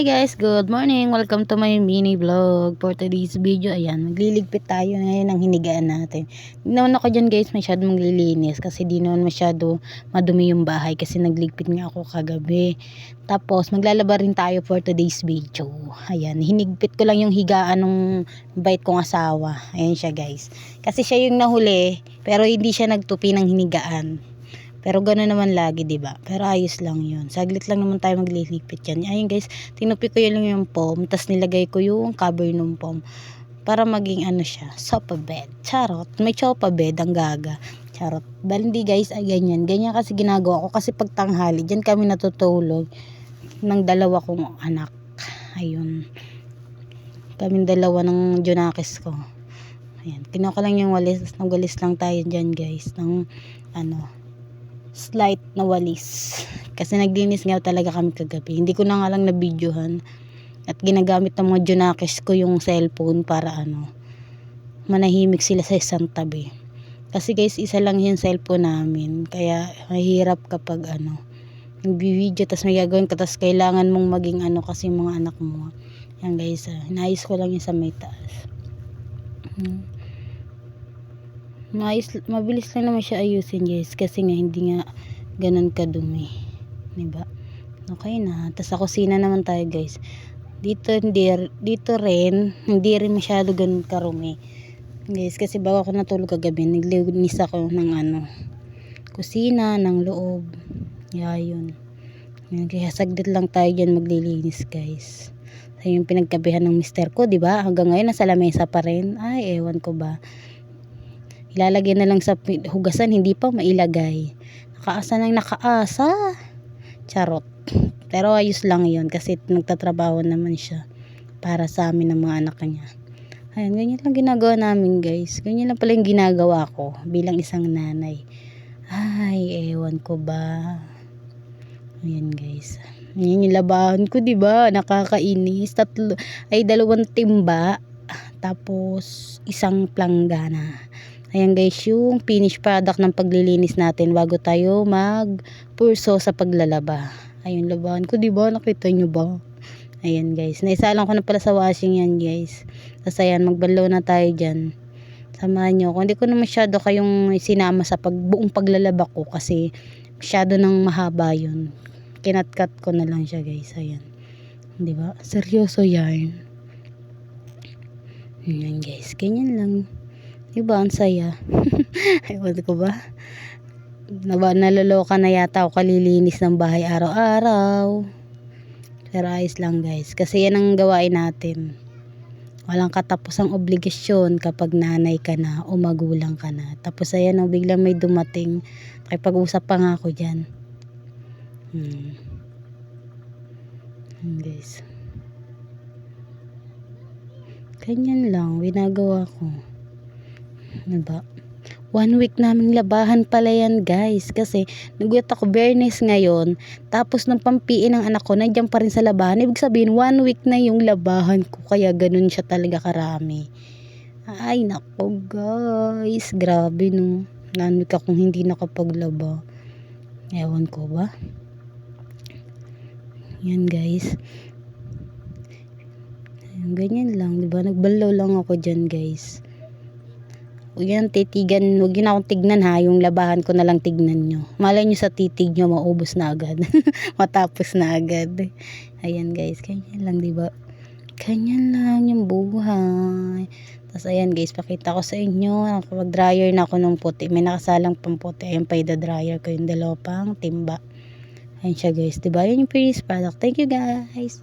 Hi guys, good morning. Welcome to my mini vlog for today's video. Ayan, magliligpit tayo ngayon ng hinigaan natin. Hindi naman ako dyan guys masyado maglilinis kasi di naman masyado madumi yung bahay kasi nagligpit nga ako kagabi. Tapos maglalaba rin tayo for today's video. Ayan, hinigpit ko lang yung higaan ng bait kong asawa. Ayan siya guys. Kasi siya yung nahuli pero hindi siya nagtupi ng hinigaan. Pero gano'n naman lagi, 'di ba? Pero ayos lang 'yun. Saglit lang naman tayo maglilipit yan. Ayun guys, tinupi ko yun lang yung foam, tapos nilagay ko yung cover ng foam para maging ano siya, sofa bed. Charot. May sofa bed ang gaga. Charot. Bali hindi guys, ay ganyan. Ganyan kasi ginagawa ko kasi pag tanghali, diyan kami natutulog ng dalawa kong anak. Ayun. Kaming dalawa ng junakis ko. Ayan. Kinuha ko lang yung walis. Nagwalis lang tayo diyan guys. Ng slight na walis kasi naglinis nga talaga kami kagabi. Hindi ko na nga lang na-videohan at ginagamit ng mga junakis ko yung cellphone para manahimik sila sa isang tabi kasi guys isa lang yung cellphone namin kaya mahirap kapag nag-video tas may gagawin ka tas kailangan mong maging kasi mga anak mo. Yan guys, inayos ko lang yung sa may taas. Mabilis lang naman siya ayusin guys kasi nga hindi nga ganun kadumi, diba? Okay na. Tapos sa kusina naman tayo guys. Dito rin hindi rin masyado ganun karumi guys kasi bago ako natulog kagabi naglinis ako ng kusina ng loob. Yun. Kaya saglit lang tayo dyan maglilinis guys. So, yung pinagkabihan ng mister ko, diba? Hanggang ngayon nasa lamesa pa rin. Ay ewan ko ba, ilalagay na lang sa hugasan, hindi pa mailagay. Nakaasa ng nakaasa. Charot. Pero ayos lang yun kasi nagtatrabaho naman siya para sa amin ng mga anak niya. Ayun, ganyan lang ginagawa namin guys. Ganyan lang pala yung ginagawa ko bilang isang nanay. Ay, ewan ko ba. Ayan guys. Yan yung labahan ko, diba? Nakakainis. Dalawang timba. Tapos isang planggana. Ayan guys, yung finished product ng paglilinis natin bago tayo magpurso sa paglalaba. Ayun, labahan ko, diba? Nakita nyo ba? Ayan guys, naisalang ko na pala sa washing yan guys. Tapos ayan, magbanlaw na tayo dyan. Samahan nyo ako. Hindi ko na masyado kayong sinama sa buong paglalaba ko kasi masyado nang mahaba yun. Kinatkat ko na lang siya guys. Ayan, diba? Seryoso yan. Ayan guys, ganyan lang. Diba ang saya? Ewan ko ba? Naloloka na yata ako kalilinis ng bahay araw-araw. Pero ayos lang guys. Kasi yan ang gawain natin. Walang katapusang obligasyon kapag nanay ka na o magulang ka na. Tapos ayan biglang may dumating. Nakipag-usap pa nga ako dyan. Guys. Ganyan lang. Ginagawa ko. Diba? 1 week naming labahan pala yan guys kasi nagulat ako Bernes ngayon tapos nang pampiin ng anak ko nandiyan pa rin sa labahan. Ibig sabihin 1 week na yung labahan ko kaya ganun siya talaga karami. Ay nako guys, grabe no. 1 week akong hindi nakapaglaba. Ewan ko ba. Yan guys. Ganyan lang, diba? Nagbanlaw lang ako dyan guys. Huwag yan titigan, huwag yun akong tignan ha, yung labahan ko na lang tignan nyo. Malay nyo sa titig nyo, maubos na agad. Matapos na agad. Ayan guys, ganyan lang diba? Ganyan lang yung buhay. Tapos ayan guys, pakita ko sa inyo, nakapag-dryer na ako ng puti. May nakasalang pang puti, ayan pa i-dryer ko yung dalawa pang timba. Ayan siya guys, diba? Yun yung finished product. Thank you guys.